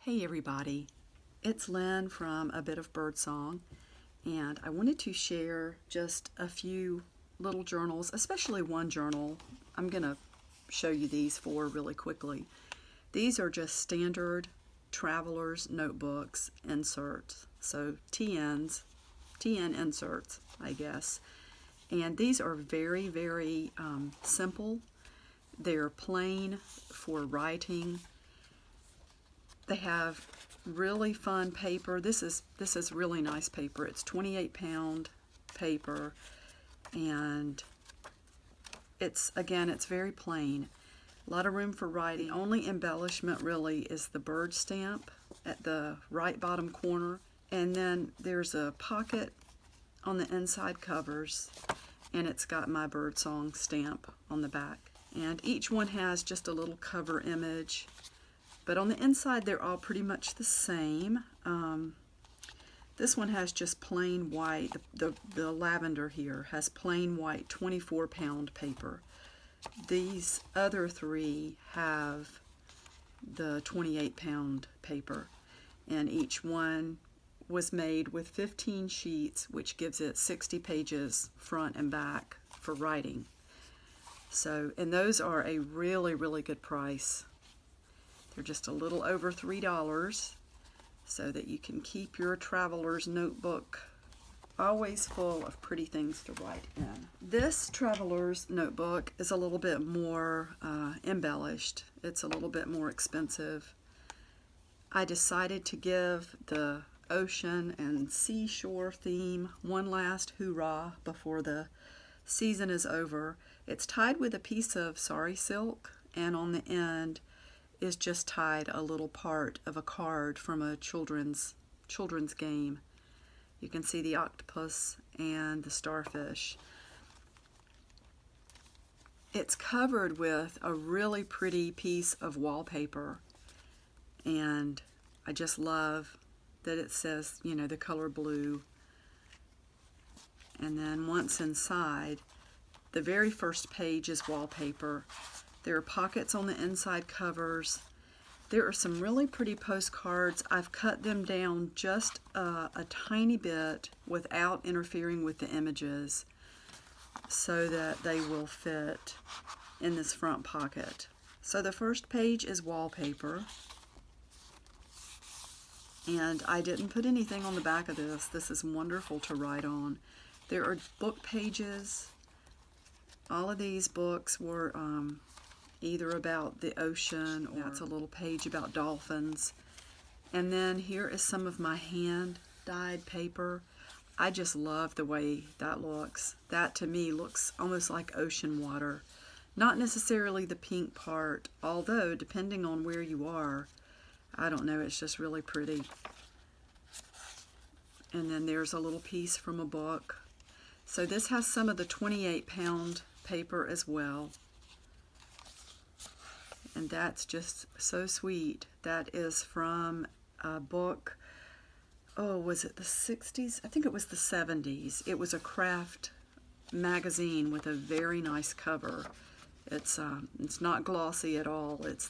Hey everybody, it's Lynn from A Bit of Birdsong, and I wanted to share just a few little journals, especially one journal. I'm going to show you these four really quickly. These are just standard traveler's notebooks inserts, so TNs, TN inserts, I guess. And these are very, very simple. They're plain for writing. They have really fun paper. This is really nice paper. It's 28-pound paper, and it's very plain. A lot of room for writing. The only embellishment really is the bird stamp at the right bottom corner, and then there's a pocket on the inside covers, and it's got my birdsong stamp on the back. And each one has just a little cover image. But on the inside, they're all pretty much the same. This one has just plain white. The lavender here has plain white 24-pound paper. These other three have the 28-pound paper. And each one was made with 15 sheets, which gives it 60 pages front and back for writing. So, and those are a really, really good price. They're just a little over $3, so that you can keep your traveler's notebook always full of pretty things to write in. This traveler's notebook is a little bit more embellished. It's a little bit more expensive. I decided to give the ocean and seashore theme one last hoorah before the season is over. It's tied with a piece of sari silk, and on the end is just tied a little part of a card from a children's game. You can see the octopus and the starfish. It's covered with a really pretty piece of wallpaper, and I just love that it says, you know, the color blue. And then once inside, the very first page is wallpaper. There are pockets on the inside covers. There are some really pretty postcards. I've cut them down just a tiny bit without interfering with the images so that they will fit in this front pocket. So the first page is wallpaper. And I didn't put anything on the back of this. This is wonderful to write on. There are book pages. All of these books were either about the ocean, or that's a little page about dolphins. And then here is some of my hand-dyed paper. I just love the way that looks. That to me looks almost like ocean water. Not necessarily the pink part, although depending on where you are, I don't know, it's just really pretty. And then there's a little piece from a book. So this has some of the 28-pound paper as well. And that's just so sweet. That is from a book, oh, was it the 60s? I think it was the 70s. It was a craft magazine with a very nice cover. It's not glossy at all. It's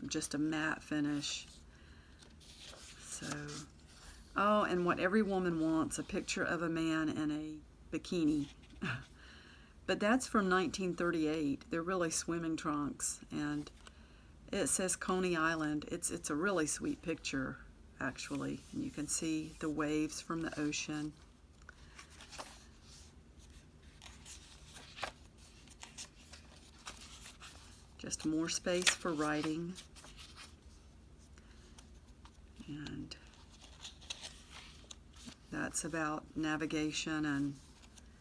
just a matte finish. So, oh, and what every woman wants, a picture of a man in a bikini. But that's from 1938. They're really swimming trunks, and it says Coney Island. It's a really sweet picture, actually. And you can see the waves from the ocean. Just more space for writing. And that's about navigation and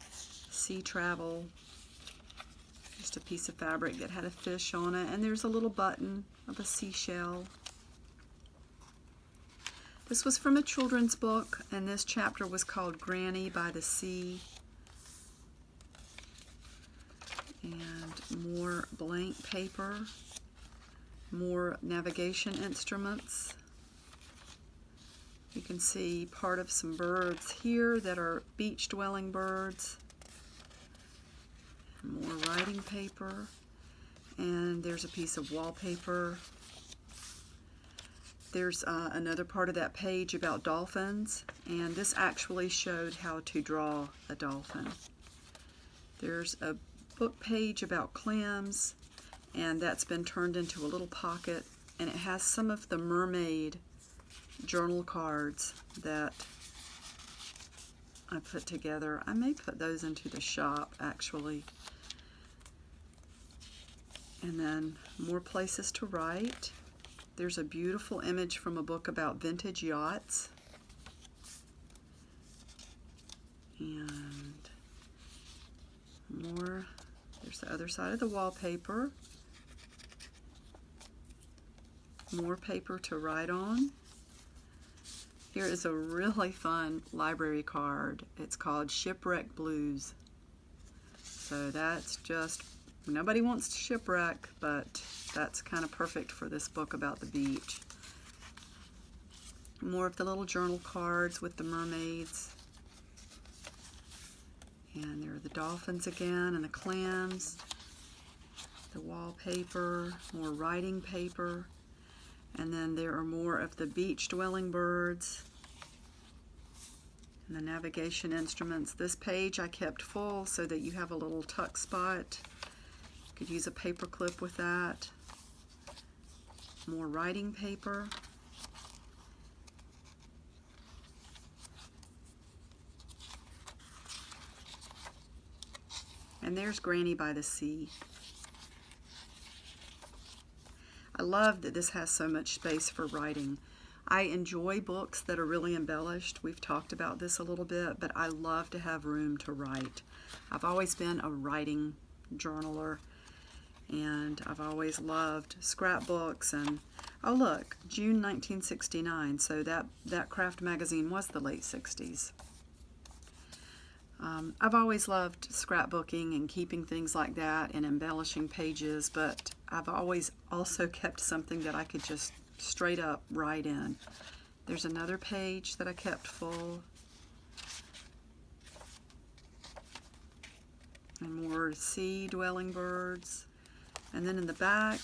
sea travel. Just a piece of fabric that had a fish on it, and there's a little button of a seashell. This was from a children's book, and this chapter was called Granny by the Sea. And more blank paper, more navigation instruments. You can see part of some birds here that are beach-dwelling birds. More writing paper, and there's a piece of wallpaper. There's another part of that page about dolphins, and this actually showed how to draw a dolphin. There's a book page about clams, and that's been turned into a little pocket, and it has some of the mermaid journal cards that I put together. I may put those into the shop actually. And then more places to write. There's a beautiful image from a book about vintage yachts. And more, there's the other side of the wallpaper. More paper to write on. Here is a really fun library card. It's called Shipwreck Blues. So that's just, nobody wants to shipwreck, but that's kind of perfect for this book about the beach. More of the little journal cards with the mermaids. And there are the dolphins again and the clams. The wallpaper, more writing paper. And then there are more of the beach-dwelling birds and the navigation instruments. This page I kept full so that you have a little tuck spot. You could use a paper clip with that. More writing paper. And there's Granny by the Sea. I love that this has so much space for writing. I enjoy books that are really embellished. We've talked about this a little bit, but I love to have room to write. I've always been a writing journaler, and I've always loved scrapbooks. And oh look, June 1969, so that craft magazine was the late 60s. I've always loved scrapbooking and keeping things like that and embellishing pages, but I've always also kept something that I could just straight up write in. There's another page that I kept full. And more sea-dwelling birds. And then in the back,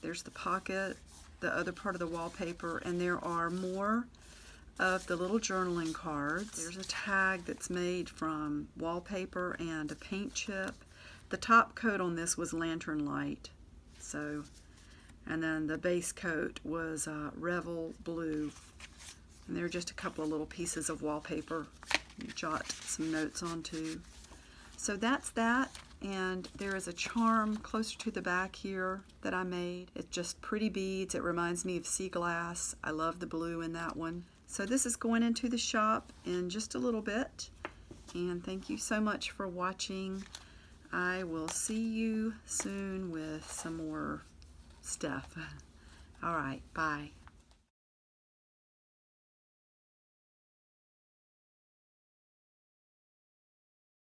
there's the pocket, the other part of the wallpaper, and there are more of the little journaling cards. There's a tag that's made from wallpaper and a paint chip. The top coat on this was lantern light. So, and then the base coat was Revel Blue. And there are just a couple of little pieces of wallpaper you jot some notes onto. So that's that. And there is a charm closer to the back here that I made. It's just pretty beads. It reminds me of sea glass. I love the blue in that one. So this is going into the shop in just a little bit. And thank you so much for watching. I will see you soon with some more stuff. All right, bye.